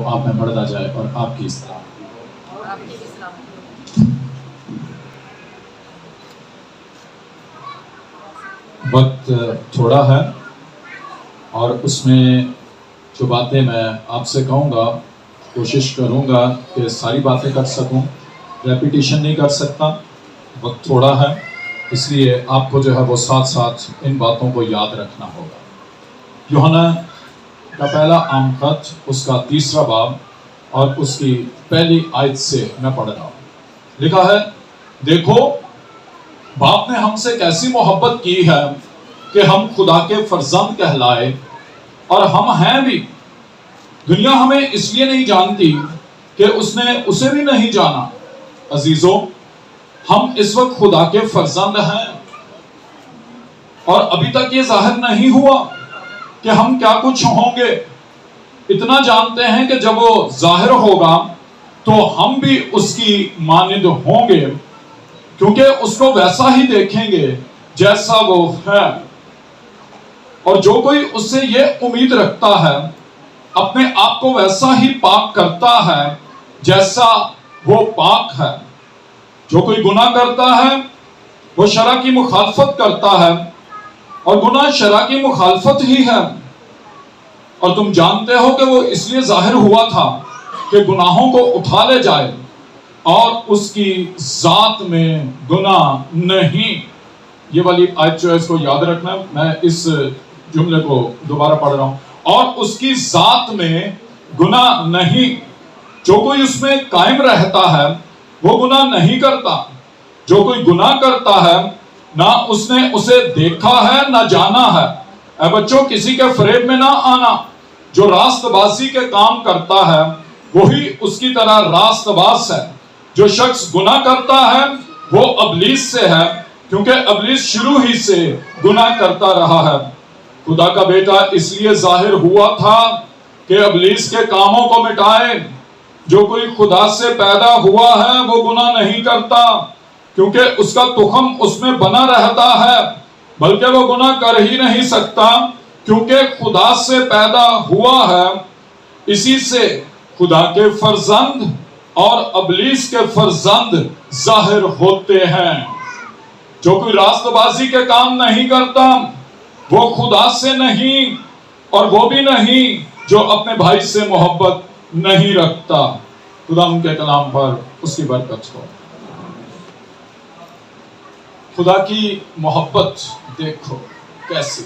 آپ میں بڑھتا جائے اور آپ کی اصلاح۔ وقت تھوڑا ہے اور اس میں جو باتیں میں آپ سے کہوں گا کوشش کروں گا کہ ساری باتیں کر سکوں، ریپیٹیشن نہیں کر سکتا، وقت تھوڑا ہے، اس لیے آپ کو جو ہے وہ ساتھ ساتھ ان باتوں کو یاد رکھنا ہوگا۔ یوحنا کا پہلا عام خط، اس کا 3 باب اور اس کی پہلی آیت سے میں پڑھ رہا ہوں۔ لکھا ہے، دیکھو باپ نے ہم سے کیسی محبت کی ہے کہ ہم خدا کے فرزند کہلائے، اور ہم ہیں بھی۔ دنیا ہمیں اس لیے نہیں جانتی کہ اس نے اسے بھی نہیں جانا۔ عزیزو، ہم اس وقت خدا کے فرزند ہیں، اور ابھی تک یہ ظاہر نہیں ہوا کہ ہم کیا کچھ ہوں گے۔ اتنا جانتے ہیں کہ جب وہ ظاہر ہوگا تو ہم بھی اس کی مانند ہوں گے، کیونکہ اس کو ویسا ہی دیکھیں گے جیسا وہ ہے۔ اور جو کوئی اس سے یہ امید رکھتا ہے اپنے آپ کو ویسا ہی پاک کرتا ہے جیسا وہ پاک ہے۔ جو کوئی گناہ کرتا ہے وہ شرع کی مخالفت کرتا ہے، اور گناہ شرع کی مخالفت ہی ہے۔ اور تم جانتے ہو کہ وہ اس لیے ظاہر ہوا تھا کہ گناہوں کو اٹھا لے جائے، اور اس کی ذات میں گناہ نہیں۔ یہ والی آیت جو ہے اس کو یاد رکھنا، میں اس جملے کو دوبارہ پڑھ رہا ہوں۔ اور اس کی ذات میں گناہ نہیں۔ جو کوئی اس میں قائم رہتا ہے وہ گناہ نہیں کرتا۔ جو کوئی گناہ کرتا ہے نہ اس نے اسے دیکھا ہے نہ جانا ہے۔ اے بچوں، کسی کے فریب میں نہ آنا۔ جو راست بازی کے کام کرتا ہے وہی اس کی طرح راست باز ہے۔ جو شخص گناہ کرتا ہے وہ ابلیس سے ہے، کیونکہ ابلیس شروع ہی سے گناہ کرتا رہا ہے۔ خدا کا بیٹا اس لیے ظاہر ہوا تھا کہ ابلیس کے کاموں کو مٹائے۔ جو کوئی خدا سے پیدا ہوا ہے وہ گناہ نہیں کرتا، کیونکہ اس کا تخم اس میں بنا رہتا ہے، بلکہ وہ گناہ کر ہی نہیں سکتا کیونکہ خدا سے پیدا ہوا ہے۔ اسی سے خدا کے فرزند اور ابلیس کے فرزند ظاہر ہوتے ہیں۔ جو کوئی راست بازی کے کام نہیں کرتا وہ خدا سے نہیں، اور وہ بھی نہیں جو اپنے بھائی سے محبت نہیں رکھتا۔ خدا ان کے کلام پر اس کی برکت ہو۔ خدا کی محبت دیکھو کیسی،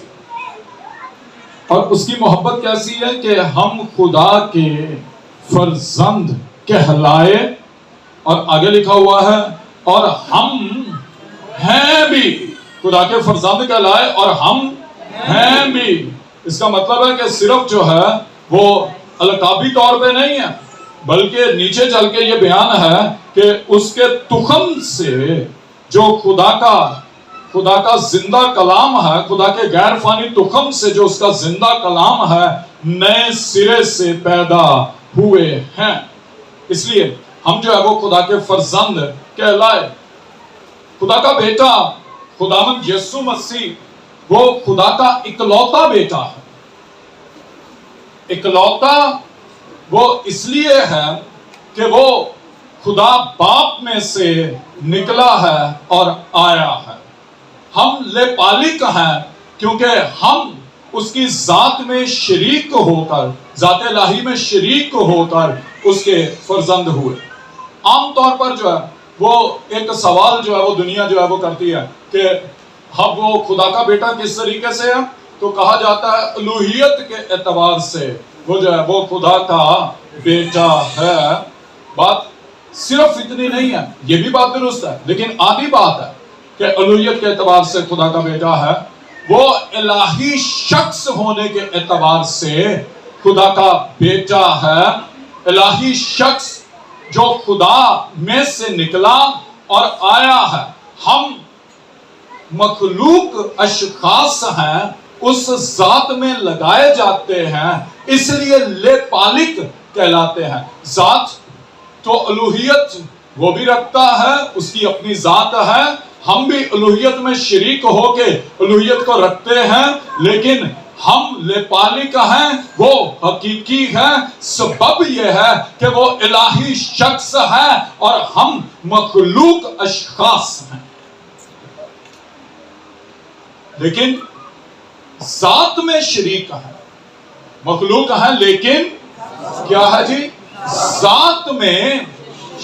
اور اس کی محبت کیسی ہے کہ ہم خدا کے فرزند کہلائے، اور آگے لکھا ہوا ہے اور ہم ہیں بھی۔ خدا کے فرزند کہلائے اور ہم ہیں بھی۔ اس کا مطلب ہے کہ صرف جو ہے وہ القابی طور پہ نہیں ہے، بلکہ نیچے چل کے یہ بیان ہے کہ اس کے تخم سے جو خدا کا زندہ کلام ہے، خدا کے غیر فانی تخم سے جو اس کا زندہ کلام ہے، نئے سرے سے پیدا ہوئے ہیں۔ اس لیے ہم جو ہے وہ خدا کے فرزند کہلائے۔ خدا کا بیٹا خداوند یسوع مسیح وہ خدا کا اکلوتا بیٹا ہے۔ اکلوتا وہ اس لیے ہے کہ وہ خدا باپ میں سے نکلا ہے اور آیا ہے۔ ہم لیپالک ہیں کیونکہ ہم اس کی ذات میں شریک ہو کر، ذات الہی میں شریک ہو کر اس کے فرزند ہوئے۔ عام طور پر جو ہے وہ ایک سوال جو ہے وہ دنیا جو ہے وہ کرتی ہے کہ اب وہ خدا کا بیٹا کس طریقے سے ہے، تو کہا جاتا ہے الوہیت کے اعتبار سے وہ جو ہے وہ خدا کا بیٹا ہے۔ بات صرف اتنی نہیں ہے، یہ بھی بات درست ہے، لیکن آدھی بات ہے کہ الوہیت کے اعتبار سے خدا کا بیٹا ہے، وہ الہی شخص ہونے کے اعتبار سے خدا کا بیٹا ہے۔ الہی شخص جو خدا میں سے نکلا اور آیا ہے۔ ہم مخلوق اشخاص ہیں، اس ذات میں لگائے جاتے ہیں، اس لیے لیپالک کہلاتے ہیں۔ ذات تو الوہیت وہ بھی رکھتا ہے، اس کی اپنی ذات ہے۔ ہم بھی الوہیت میں شریک ہو کے الوہیت کو رکھتے ہیں، لیکن ہم لیپالک ہیں وہ حقیقی ہے، سبب یہ ہے کہ وہ الہی شخص ہے اور ہم مخلوق اشخاص ہیں، لیکن ذات میں شریک ہے۔ مخلوق ہے لیکن کیا ہے جی؟ ذات میں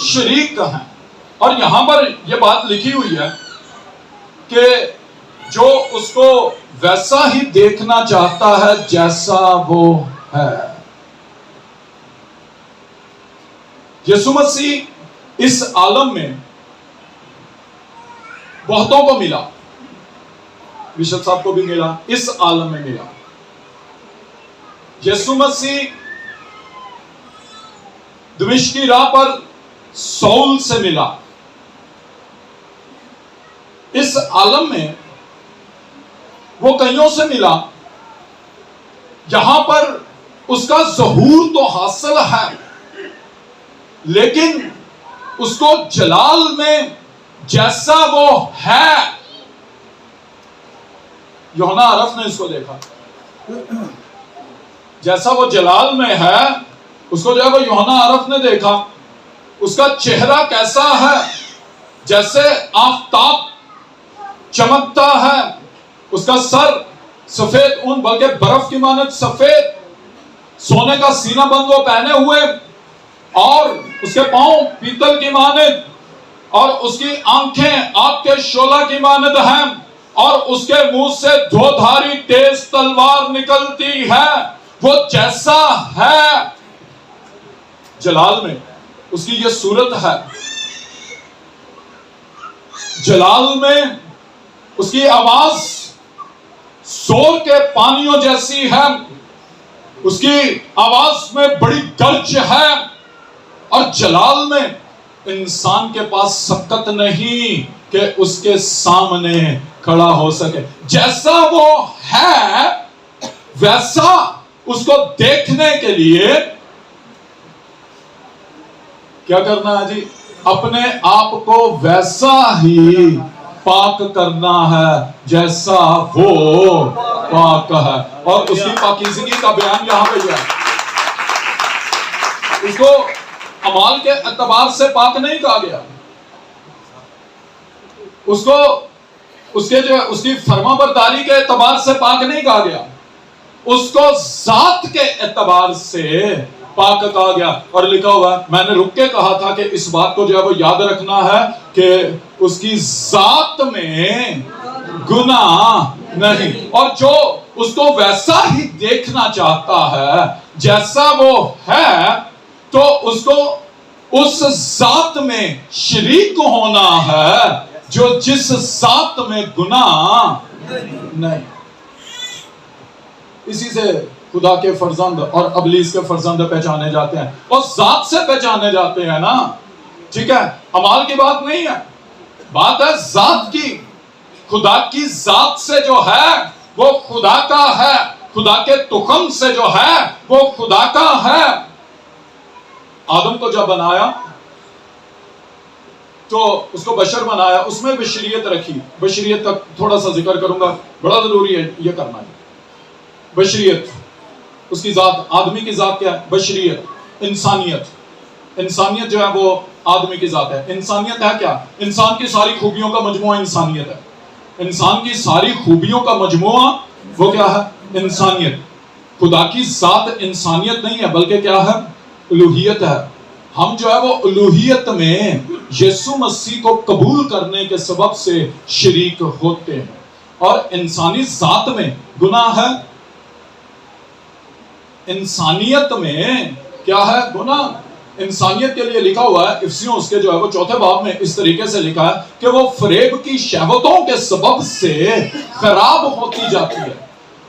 شریک ہے۔ اور یہاں پر یہ بات لکھی ہوئی ہے کہ جو اس کو ویسا ہی دیکھنا چاہتا ہے جیسا وہ ہے۔ یسوع مسیح اس عالم میں بہتوں کو ملا، بشپ صاحب کو بھی ملا، اس عالم میں ملا۔ یسوع مسیح دمشق کی راہ پر سول سے ملا۔ اس عالم میں وہ کئیوں سے ملا، یہاں پر اس کا ظہور تو حاصل ہے، لیکن اس کو جلال میں جیسا وہ ہے، یوحنا عرف نے اس کو دیکھا جیسا وہ جلال میں ہے، اس کو جب یوحنا عرف نے دیکھا، اس کا چہرہ کیسا ہے؟ جیسے آفتاب چمکتا ہے، اس کا سر سفید اون بلکہ برف کی مانند سفید، سونے کا سینہ بند وہ پہنے ہوئے، اور اس کے پاؤں پیتل کی مانند، اور اس کی آنکھیں آگ کے شعلہ کی مانند ہیں، اور اس کے منہ سے دو دھاری تیز تلوار نکلتی ہے۔ وہ جیسا ہے جلال میں، اس کی یہ صورت ہے۔ جلال میں اس کی آواز زور کے پانیوں جیسی ہے، اس کی آواز میں بڑی گرج ہے، اور جلال میں انسان کے پاس سکت نہیں کہ اس کے سامنے کھڑا ہو سکے۔ جیسا وہ ہے ویسا اس کو دیکھنے کے لیے کیا کرنا ہے جی؟ اپنے آپ کو ویسا ہی پاک کرنا ہے جیسا وہ پاک ہے، اور اس کی پاکیزگی کا بیان یہاں پہ ہے۔ اس کو اعمال کے اعتبار سے پاک نہیں کہا گیا، اس کو اس کی فرما برداری کے اعتبار سے پاک نہیں کہا گیا، اس کو ذات کے اعتبار سے پاک کہا گیا۔ اور لکھا ہوا ہے، میں نے رک کے کہا تھا کہ اس بات کو جو ہے وہ یاد رکھنا ہے کہ اس کی ذات میں گناہ نہیں، اور جو اس کو ویسا ہی دیکھنا چاہتا ہے جیسا وہ ہے، تو اس کو اس ذات میں شریک ہونا ہے جو جس ذات میں گناہ نہیں۔ اسی سے خدا کے فرزند اور ابلیس کے فرزند پہچانے جاتے ہیں، اور ذات سے پہچانے جاتے ہیں نا، ٹھیک ہے؟ اعمال کی بات نہیں ہے، بات ہے ذات کی۔ خدا کی ذات سے جو ہے وہ خدا کا ہے، خدا کے تخم سے جو ہے وہ خدا کا ہے۔ آدم کو جب بنایا تو اس کو بشر بنایا، اس میں بشریت رکھی۔ بشریت کا تھوڑا سا ذکر کروں گا، بڑا ضروری ہے یہ کرنا ہے۔ بشریت، اس کی ذات، آدمی کی ذات کیا ہے؟ بشریت، انسانیت۔ انسانیت جو ہے وہ آدمی کی ذات ہے۔ انسانیت ہے کیا؟ انسان کی ساری خوبیوں کا مجموعہ انسانیت ہے۔ انسان کی ساری خوبیوں کا مجموعہ وہ کیا ہے؟ انسانیت۔ خدا کی ذات انسانیت نہیں ہے بلکہ کیا ہے؟ الوہیت ہے۔ ہم جو ہے وہ الوہیت میں یسوع مسیح کو قبول کرنے کے سبب سے شریک ہوتے ہیں، اور انسانی ذات میں گناہ ہے۔ انسانیت میں کیا ہے؟ گناہ۔ انسانیت کے لیے لکھا ہوا ہے افسیوں اس کے جو ہے وہ 4 باب میں اس طریقے سے لکھا ہے کہ وہ فریب کی شہوتوں کے سبب سے خراب ہوتی جاتی ہے۔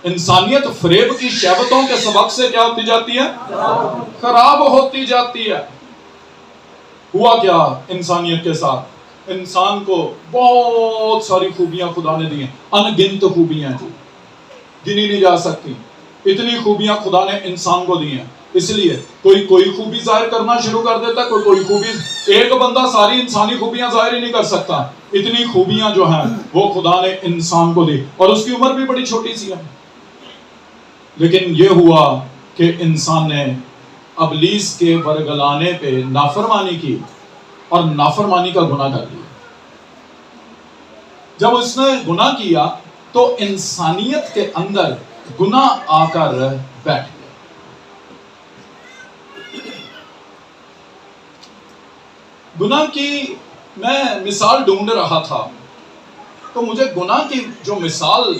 انسانیت فریب کی شہوتوں کے سبب سے کیا ہوتی جاتی ہے؟ خراب ہوتی جاتی ہے۔ ہوا کیا انسانیت کے ساتھ؟ انسان کو بہت ساری خوبیاں خدا نے دی ہیں، انگنت خوبیاں جو گنی نہیں جا سکتی۔ اتنی خوبیاں خدا نے انسان کو دی ہیں، اس لیے کوئی خوبی ظاہر کرنا شروع کر دیتا ہے، کوئی خوبی۔ ایک بندہ ساری انسانی خوبیاں ظاہر ہی نہیں کر سکتا۔ اتنی خوبیاں جو ہیں وہ خدا نے انسان کو دی، اور اس کی عمر بھی بڑی چھوٹی سی ہے۔ لیکن یہ ہوا کہ انسان نے ابلیس کے ورگلانے پہ نافرمانی کی اور نافرمانی کا گناہ کر لیا. جب اس نے گناہ کیا تو انسانیت کے اندر گناہ آ کر بیٹھ گیا. گناہ کی میں مثال ڈھونڈ رہا تھا تو مجھے گناہ کی جو مثال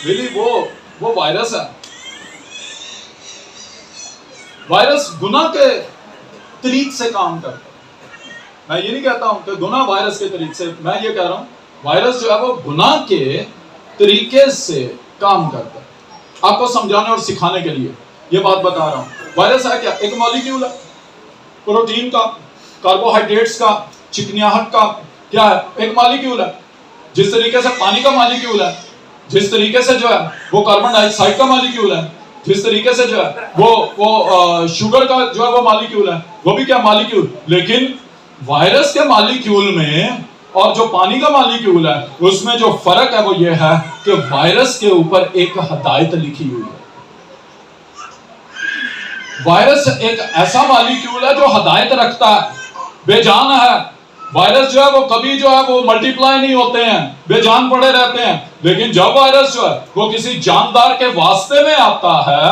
ملی وہ وائرس ہے. وائرس گناہ کے طریق سے کام کرتا ہے. میں یہ نہیں کہتا ہوں کہ گناہ وائرس کے طریق سے، میں یہ کہہ رہا ہوں وائرس جو ہے وہ گناہ کے طریقے سے کام کرتا ہے. آپ کو سمجھانے اور سکھانے کے لیے یہ بات بتا رہا ہوں. وائرس ہے کیا؟ ایک مالیکیول ہے، پروٹین کا، کاربوہائیڈریٹس کا، چکنیاہٹ کا. کیا ہے؟ ایک مالیکیول ہے. جس طریقے سے پانی کا مالیکیول ہے، جس طریقے سے جو ہے وہ کاربن ڈائی آکسائڈ کا مالیکیول ہے، جس طریقے سے جو ہے وہ شوگر کا جو ہے وہ مالیکیول ہے، وہ بھی کیا مالیکیول. لیکن وائرس کے مالیکیول میں اور جو پانی کا مالیکیول ہے اس میں جو فرق ہے وہ یہ ہے کہ وائرس کے اوپر ایک ہدایت لکھی ہوئی ہے. وائرس ایک ایسا مالیکیول ہے جو ہدایت رکھتا ہے، بے جان ہے. وائرس جو ہے وہ کبھی جو ہے وہ ملٹی پلائی نہیں ہوتے ہیں، بے جان پڑے رہتے ہیں. لیکن جب وائرس جو ہے وہ کسی جاندار کے واسطے میں آتا ہے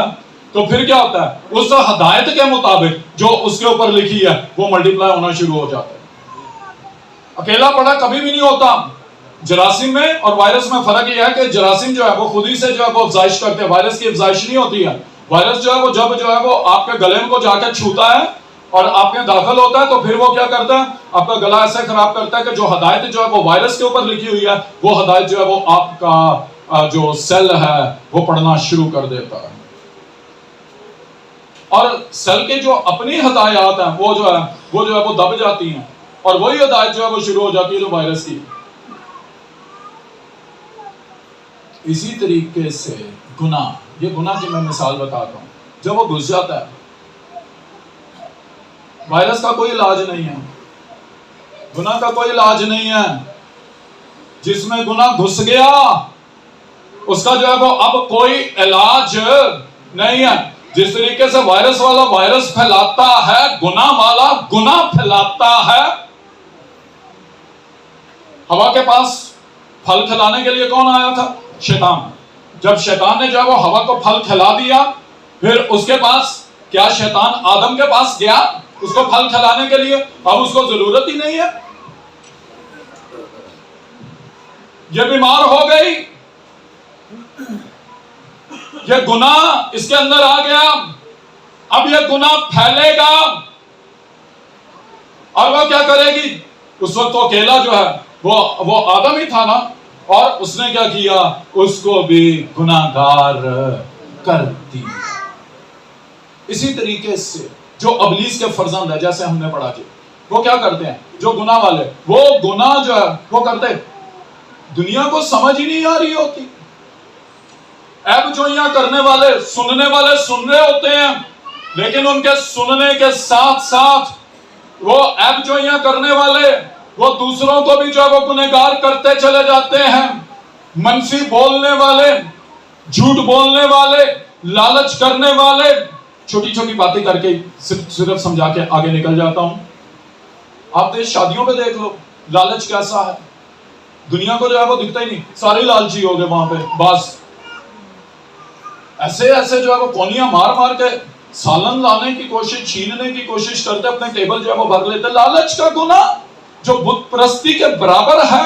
تو پھر کیا ہوتا ہے؟ اس ہدایت کے مطابق جو اس کے اوپر لکھی ہے وہ ملٹی پلائی ہونا شروع ہو جاتا ہے. اکیلا پڑا کبھی بھی نہیں ہوتا. جراثیم میں اور وائرس میں فرق یہ ہے کہ جراثیم جو ہے وہ خود ہی سے جو ہے وہ افزائش کرتے ہیں، وائرس کی افزائش نہیں ہوتی ہے. وائرس جو ہے وہ جب جو ہے وہ آپ کے گلے کو جا کے چھوتا ہے اور آپ کے داخل ہوتا ہے تو پھر وہ کیا کرتا ہے؟ آپ کا گلا ایسے خراب کرتا ہے کہ جو ہدایت جو ہے وہ وائرس کے اوپر لکھی ہوئی ہے وہ ہدایت جو ہے وہ آپ کا جو سیل ہے وہ پڑھنا شروع کر دیتا ہے. اور سیل کے جو اپنی ہدایات ہیں وہ جو ہے وہ دب جاتی ہیں اور وہی ہدایت جو ہے وہ شروع ہو جاتی ہے جو وائرس کی. اسی طریقے سے گناہ، یہ گناہ کی میں مثال بتاتا ہوں. جب وہ گھس جاتا ہے، وائرس کا کوئی علاج نہیں ہے، گناہ کا کوئی علاج نہیں ہے. جس میں گناہ گھس گیا اس کا جو ہے وہ اب کوئی علاج نہیں ہے. جس طریقے سے وائرس والا وائرس پھیلاتا ہے، گناہ والا گناہ پھیلاتا ہے. ہوا کے پاس پھل کھلانے کے لیے کون آیا تھا؟ شیطان. جب شیطان نے جو ہے وہ ہوا کو پھل کھلا دیا، پھر اس کے پاس کیا شیطان آدم کے پاس گیا اس کو پھل کھلانے کے لیے؟ اب اس کو ضرورت ہی نہیں ہے. یہ بیمار ہو گئی، یہ گناہ اس کے اندر آ گیا، اب یہ گناہ پھیلے گا اور وہ کیا کرے گی؟ اس وقت تو اکیلا جو ہے وہ آدم ہی تھا نا، اور اس نے کیا کیا؟ اس کو بھی گناہگار کر دیا. اسی طریقے سے جو ابلیس کے فرزند ہے، جیسے ہم نے پڑھا کہ وہ کیا کرتے ہیں؟ جو گناہ والے، وہ گناہ جو ہے وہ کرتے دنیا کو سمجھ ہی نہیں آ رہی ہوتی. عیب جوئیاں کرنے والے، سننے والے سن رہے ہوتے ہیں، لیکن ان کے سننے کے ساتھ ساتھ وہ عیب جوئیاں کرنے والے وہ دوسروں کو بھی جو ہے وہ گنہگار کرتے چلے جاتے ہیں. منفی بولنے والے، جھوٹ بولنے والے، لالچ کرنے والے. چھوٹی چھوٹی باتیں کر کے صرف سمجھا کے آگے نکل جاتا ہوں. آپ دیکھ شادیوں پہ دیکھ لو لالچ کیسا ہے. دنیا کو جو ہے وہ دکھتا ہی نہیں، سارے لالچی ہو گئے وہاں پہ. بس ایسے جو ہے وہ کونیاں مار مار کے سالن لانے کی کوشش، چھیننے کی کوشش کرتے، اپنے ٹیبل جو ہے وہ بھر لیتے. لالچ کا گناہ جو بت پرستی کے برابر ہے.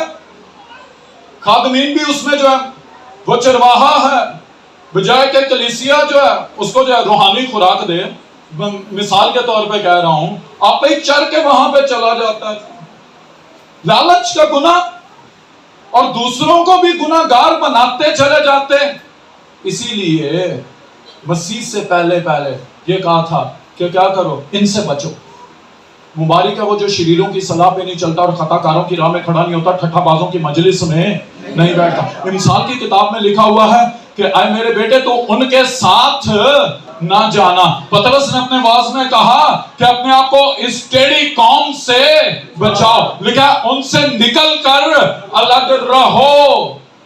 خادمین بھی اس میں جو ہے وہ چرواہا ہے، بجائے کہ کلیسیا جو ہے اس کو جو ہے روحانی خوراک دے. مثال کے طور پہ کہہ رہا ہوں، آپ ہی چر کے وہاں پہ چلا جاتا ہے. لالچ کا گناہ، اور دوسروں کو بھی گناہ گار بناتے چلے جاتے. اسی لیے مسیح سے پہلے یہ کہا تھا کہ کیا کرو؟ ان سے بچو. مبارک ہے وہ جو شریروں کی صلاح پہ نہیں چلتا اور خطا کاروں کی راہ میں کھڑا نہیں ہوتا، ٹھٹھا بازوں کی مجلس میں نہیں بیٹھتا. انسان کی کتاب میں لکھا ہوا ہے کہ اے میرے بیٹے تو ان کے ساتھ نہ جانا. پطرس نے اپنے واعظ میں کہا کہ اپنے آپ کو اس ٹیڑھی قوم سے بچاؤ. لکھا ان سے نکل کر الگ رہو.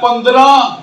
15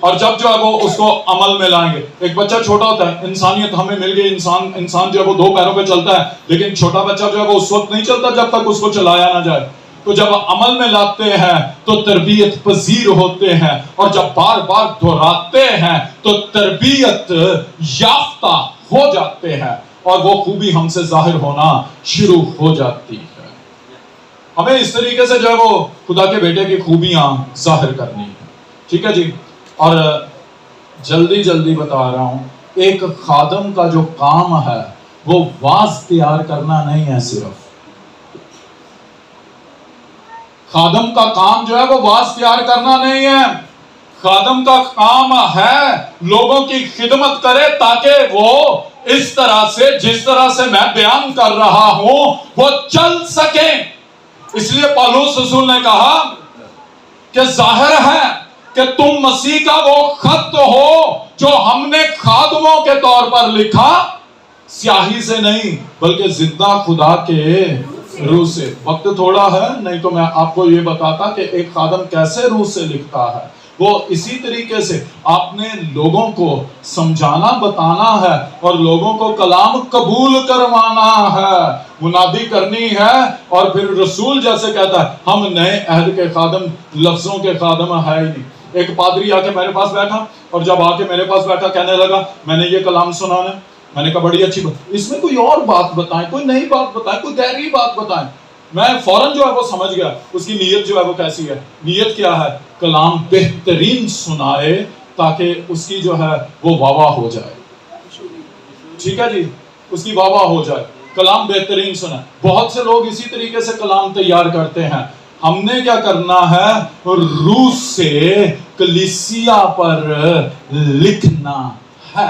اور جب جو ہے وہ اس کو عمل میں لائیں گے. ایک بچہ چھوٹا ہوتا ہے, انسانیت ہمیں مل گئی, انسان جو ہے وہ 2 پیروں پہ چلتا ہے, لیکن چھوٹا بچہ جو ہے وہ اس وقت نہیں چلتا جب تک اس کو چلایا نہ جائے. تو جب عمل میں لاتے ہیں تو تربیت پذیر ہوتے ہیں, اور جب بار بار دہراتے ہیں تو تربیت یافتہ ہو جاتے ہیں, اور وہ خوبی ہم سے ظاہر ہونا شروع ہو جاتی ہے. ہمیں اس طریقے سے جو ہے وہ خدا کے بیٹے کی خوبیاں ظاہر کرنی ہے. ٹھیک ہے جی. اور جلدی بتا رہا ہوں, ایک خادم کا جو کام ہے وہ واعظ تیار کرنا نہیں ہے. صرف خادم کا کام جو ہے وہ واعظ تیار کرنا نہیں ہے. خادم کا کام ہے لوگوں کی خدمت کرے تاکہ وہ اس طرح سے, جس طرح سے میں بیان کر رہا ہوں, وہ چل سکیں. اس لیے پالوس رسول نے کہا کہ ظاہر ہے کہ تم مسیح کا وہ خط ہو جو ہم نے خادموں کے طور پر لکھا, سیاہی سے نہیں بلکہ زندہ خدا کے روح سے. وقت تھوڑا ہے, نہیں تو میں آپ کو یہ بتاتا کہ ایک خادم کیسے روح سے لکھتا ہے. وہ اسی طریقے سے آپ نے لوگوں کو سمجھانا بتانا ہے اور لوگوں کو کلام قبول کروانا ہے, منادی کرنی ہے. اور پھر رسول جیسے کہتا ہے ہم نئے عہد کے خادم, لفظوں کے خادم ہے ہی نہیں. ایک پادری آ کے میرے پاس بیٹھا, اور جب آ کے میرے پاس بیٹھا کہنے لگا میں نے یہ کلام سنا ہے. میں نے کہا بڑی اچھی بات, اس میں کوئی اور بات بتائیں, کوئی نئی بات بتائیں, کوئی گہری بات بتائیں. میں فوراً جو ہے وہ سمجھ گیا اس کی نیت جو ہے وہ کیسی ہے. نیت کیا ہے؟ کلام بہترین سنائے تاکہ اس کی جو ہے وہ واہ واہ ہو جائے. ٹھیک ہے جی, اس کی واہ واہ ہو جائے, کلام بہترین سنائے. بہت سے لوگ اسی طریقے سے کلام تیار کرتے ہیں. ہم نے کیا کرنا ہے؟ روح سے کلیسیا پر لکھنا ہے.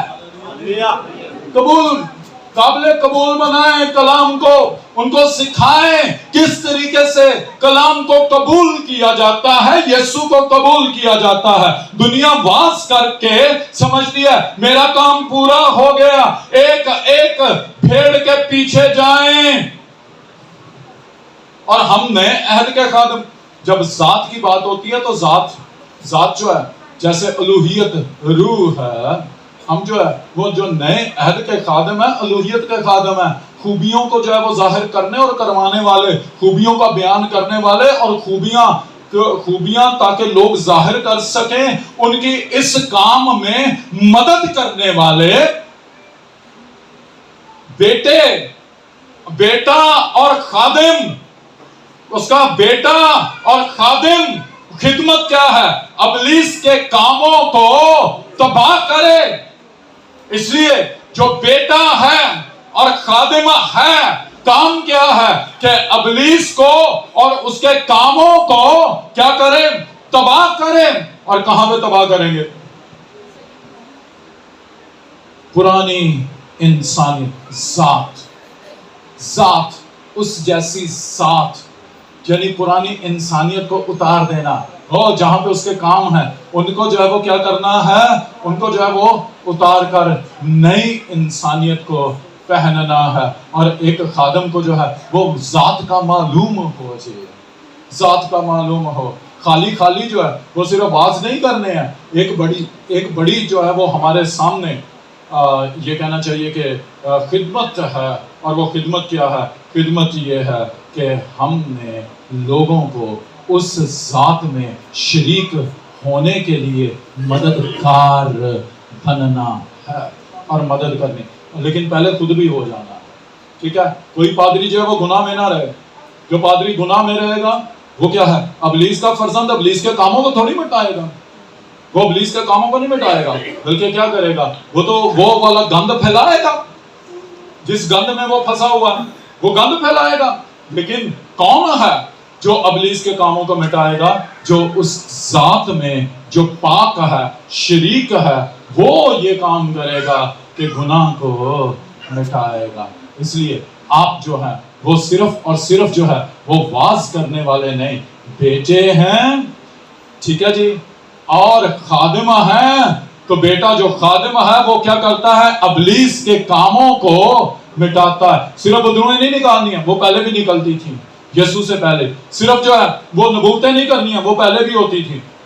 قابل قبول بنائیں کلام کو, ان کو سکھائیں کس طریقے سے کلام کو قبول کیا جاتا ہے, یسوع کو قبول کیا جاتا ہے. دنیا واز کر کے سمجھتی ہے میرا کام پورا ہو گیا, ایک ایک بھیڑ کے پیچھے جائیں. اور ہم نئے عہد کے خادم, جب ذات کی بات ہوتی ہے تو ذات جو ہے جیسے الوہیت روح ہے, ہم جو ہے وہ جو نئے عہد کے خادم ہیں, الوہیت کے خادم ہیں. خوبیوں کو جو ہے وہ ظاہر کرنے اور کروانے والے, خوبیوں کا بیان کرنے والے, اور خوبیاں تاکہ لوگ ظاہر کر سکیں ان کی اس کام میں مدد کرنے والے. بیٹا اور خادم, اس کا بیٹا اور خادم خدمت کیا ہے؟ ابلیس کے کاموں کو تباہ کرے. اس لیے جو بیٹا ہے اور خادم ہے, کام کیا ہے کہ ابلیس کو اور اس کے کاموں کو کیا کرے؟ تباہ کرے. اور کہاں پہ تباہ کریں گے؟ پرانی انسانیت, ذات اس جیسی ذات, یعنی پرانی انسانیت کو اتار دینا. جہاں پہ اس کے کام ہیں ان کو جو ہے وہ کیا کرنا ہے؟ ان کو جو ہے وہ اتار کر نئی انسانیت کو پہننا ہے. اور ایک خادم کو جو ہے وہ ذات کا معلوم ہو چاہیے, ذات کا معلوم ہو. خالی جو ہے وہ صرف واز نہیں کرنے ہیں. ایک بڑی جو ہے وہ ہمارے سامنے یہ کہنا چاہیے کہ خدمت ہے. اور وہ خدمت کیا ہے؟ خدمت یہ ہے کہ ہم نے لوگوں کو اس ذات میں شریک ہونے کے لیے مددگار بننا ہے اور مدد کرنی. لیکن پہلے خود بھی ہو جانا ہے. ٹھیک ہے, کوئی پادری جو ہے وہ گناہ میں نہ رہے. جو پادری گناہ میں رہے گا وہ کیا ہے؟ ابلیس کا فرزند. ابلیس کے کاموں کو تھوڑی مٹائے گا, وہ ابلیس کے کاموں کو نہیں مٹائے گا, بلکہ کیا کرے گا؟ وہ تو وہ والا گند پھیلائے گا. جس گند میں وہ پھنسا ہوا ہے وہ گند پھیلائے گا. لیکن کون ہے جو ابلیس کے کاموں کو مٹائے گا؟ جو اس ذات میں جو پاک ہے, شریک ہے, وہ یہ کام کرے گا کہ گناہ کو مٹائے گا. اس لیے آپ جو ہیں وہ صرف اور صرف جو ہے وہ واز کرنے والے نہیں, بیٹے ہیں. ٹھیک ہے جی, اور خادم ہیں. تو بیٹا جو خادم ہے وہ کیا کرتا ہے؟ ابلیس کے کاموں کو مٹاتا ہے. صرف بدروہیں نہیں نکالنی ہیں, وہ پہلے بھی نکلتی تھی یسوع سے پہلے. صرف جو ہے وہ نبوتیں نہیں کرنی ہیں, وہ پہلے بھی ہوتی تھی.